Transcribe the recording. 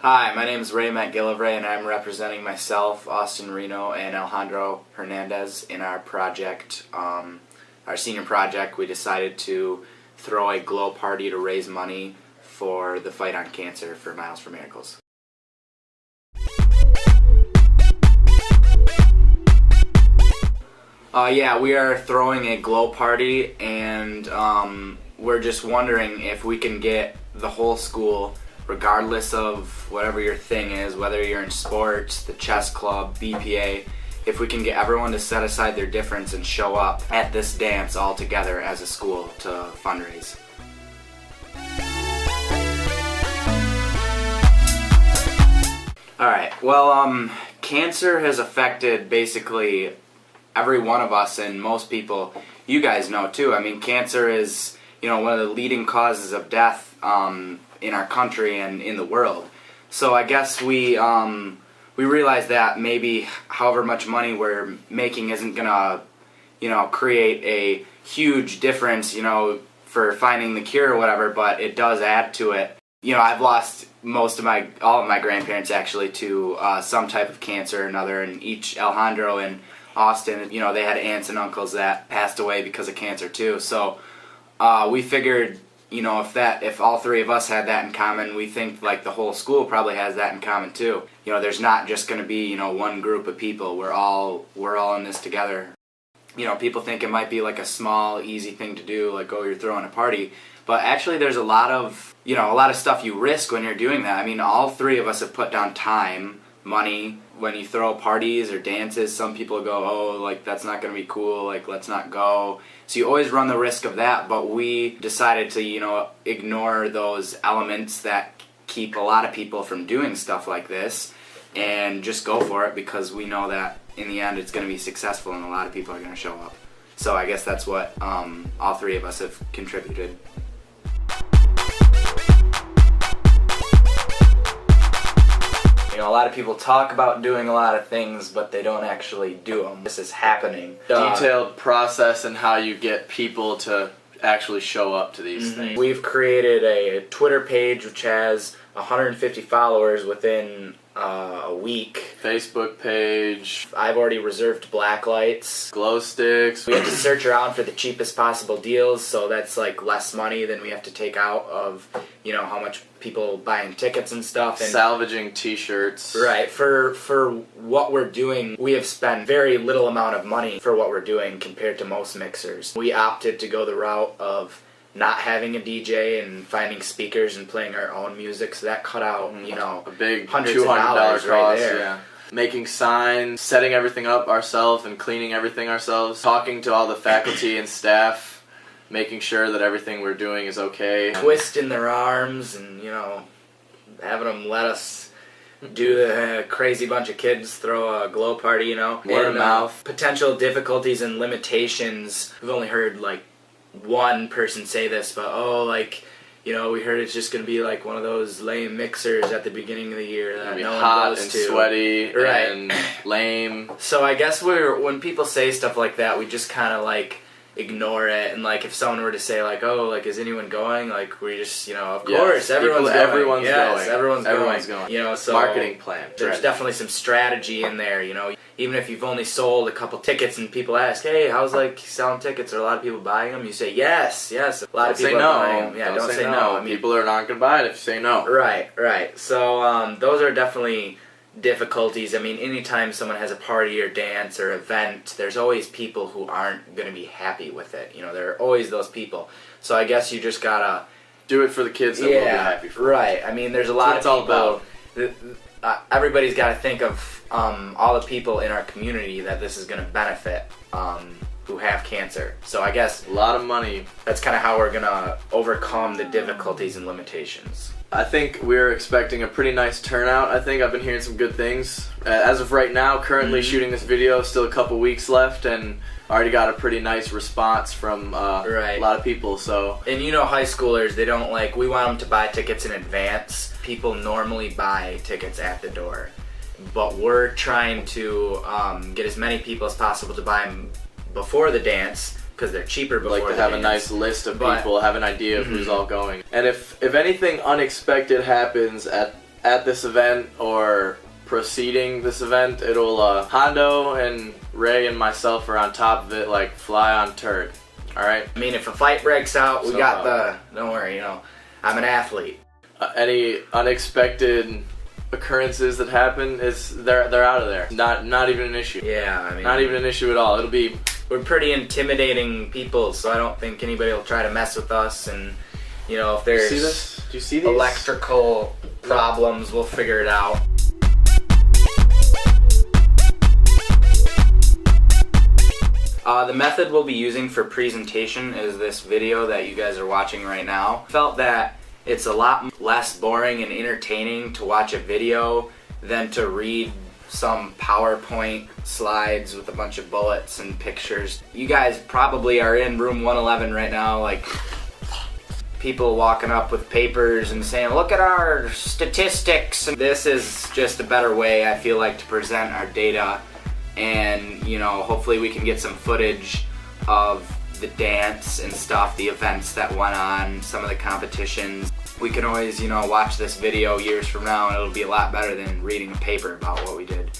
Hi, my name is Ray McGillivray, and I'm representing myself, Austen and Alejandro Hernandez in our project, our senior project. We decided to throw a glow party to raise money for the fight on cancer for Miles for Miracles. Yeah, we are throwing a glow party, and we're just wondering if we can get the whole school, regardless of whatever your thing is, whether you're in sports, the chess club, BPA, if we can get everyone to set aside their difference and show up at this dance all together as a school to fundraise. Alright, well, cancer has affected basically every one of us, and most people, you guys know too. I mean, cancer is, one of the leading causes of death in our country and in the world. So I guess we realize that maybe however much money we're making isn't gonna, create a huge difference, for finding the cure or whatever, but it does add to it. I've lost all of my grandparents actually to some type of cancer or another, and each Alejandro and Austen, they had aunts and uncles that passed away because of cancer too. So we figured, if all three of us had that in common, we think like the whole school probably has that in common too. There's not just going to be, one group of people. We're all in this together. People think it might be like a small, easy thing to do, like, oh, you're throwing a party. But actually there's a lot of stuff you risk when you're doing that. I mean, all three of us have put down time, money. When you throw parties or dances, some people go, oh, like, that's not going to be cool, like, let's not go. So you always run the risk of that, but we decided to, ignore those elements that keep a lot of people from doing stuff like this and just go for it, because we know that in the end it's going to be successful and a lot of people are going to show up. So I guess that's what all three of us have contributed. A lot of people talk about doing a lot of things, but they don't actually do them. This is happening. Detailed process and how you get people to actually show up to these things. We've created a Twitter page which has 150 followers within a week. Facebook page. I've already reserved black lights. Glow sticks. We have to search around for the cheapest possible deals, so that's like less money than we have to take out of, how much people buying tickets and stuff. And salvaging t-shirts. Right. For what we're doing, we have spent very little amount of money for what we're doing compared to most mixers. We opted to go the route of not having a DJ and finding speakers and playing our own music, so that cut out, a big hundreds of dollars right there. Yeah. Making signs, setting everything up ourselves and cleaning everything ourselves, talking to all the faculty and staff, making sure that everything we're doing is okay. Twisting their arms and, having them let us do the crazy bunch of kids throw a glow party, Word of mouth. Potential difficulties and limitations. We've only heard, one person say this, but we heard it's just going to be like one of those lame mixers at the beginning of the year that no hot one goes and to. sweaty, right, and lame. So I guess when people say stuff like that, we just kind of ignore it, and if someone were to say oh, is anyone going, we just of course, everyone's going. Everyone's going. So marketing plan. There's definitely some strategy in there, even if you've only sold a couple tickets and people ask, hey, how's selling tickets? Are a lot of people buying them? You say yes. A lot of people are buying them. Yeah, don't say no. I mean, people are not going to buy it if you say no. Right. So those are definitely difficulties. I mean, anytime someone has a party or dance or event, there's always people who aren't going to be happy with it. There are always those people. So I guess you just gotta do it for the kids that will be happy for it. Right. I mean, there's a lot of people. Everybody's got to think of all the people in our community that this is going to benefit, who have cancer. So I guess a lot of money. That's kind of how we're going to overcome the difficulties and limitations. I think we're expecting a pretty nice turnout. I think I've been hearing some good things. As of right now, currently shooting this video, still a couple weeks left, and already got a pretty nice response from a lot of people. So, and high schoolers, they don't we want them to buy tickets in advance. People normally buy tickets at the door, but we're trying to get as many people as possible to buy them before the dance, because they're cheaper before like to the have dance. A nice list of people, have an idea of who's all going. And if anything unexpected happens at at this event or preceding this event, it'll Hondo and Ray and myself are on top of it like fly on turd. All right. I mean, if a fight breaks out, we got the. Don't worry, I'm an athlete. Any unexpected occurrences that happen, they're out of there. Not even an issue. Yeah, I mean, not even an issue at all. We're pretty intimidating people, so I don't think anybody will try to mess with us. And if there's see this? Do you see these? Electrical problems, we'll figure it out. The method we'll be using for presentation is this video that you guys are watching right now. Felt that it's a lot less boring and entertaining to watch a video than to read some PowerPoint slides with a bunch of bullets and pictures. You guys probably are in room 111 right now, like people walking up with papers and saying, look at our statistics. This is just a better way, I feel like, to present our data. And hopefully we can get some footage of the dance and stuff, the events that went on, some of the competitions. We can always watch this video years from now and it'll be a lot better than reading a paper about what we did.